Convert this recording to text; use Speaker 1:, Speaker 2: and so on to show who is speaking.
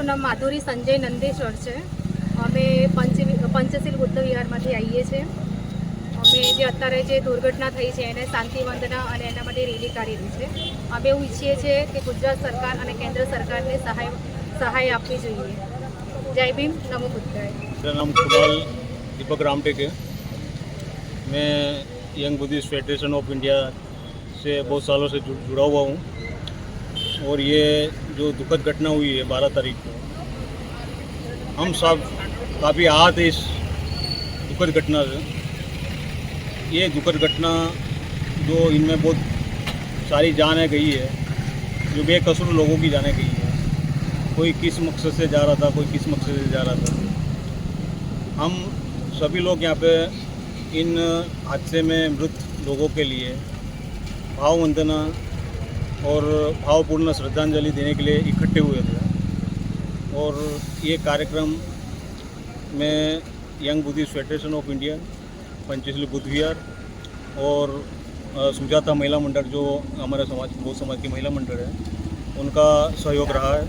Speaker 1: મારું નામ માધુરી સંજય નંદેશ્વર છે. અમે પંચશીલ બુદ્ધ વિહારમાંથી આવીએ છીએ. અમે જે અત્યારે જે દુર્ઘટના થઈ છે એને શાંતિ વંદના અને એના માટે રેલી કાઢેલી છે. અમે એવું ઈચ્છીએ છીએ કે ગુજરાત સરકાર અને કેન્દ્ર સરકારને સહાય આપવી જોઈએ. જય ભીમ, નમો બુદ્ધાય.
Speaker 2: मेरा नाम कुणाल दीपक रामटेक है. मैं young Buddhist federation of India से बहुत सालों से जुड़ा हुआ हूँ और ये जो दुखद घटना हुई है 12 तारीख को, हम सब काफ़ी आहत है इस दुखद घटना से. ये दुखद घटना जो इनमें बहुत सारी जानें गई है, जो बेकसूर लोगों की जानें गई है. कोई किस मकसद से जा रहा था, कोई किस मकसद से जा रहा था. हम सभी लोग यहाँ पे इन हादसे में मृत लोगों के लिए भाव वंदना और भावपूर्ण श्रद्धांजलि देने के लिए इकट्ठे हुए थे. और ये कार्यक्रम में young Buddhist federation of India, Panchsheel Buddha Vihar और सुजाता महिला मंडल, जो हमारे समाज बौद्ध समाज की महिला मंडल है, उनका सहयोग रहा है.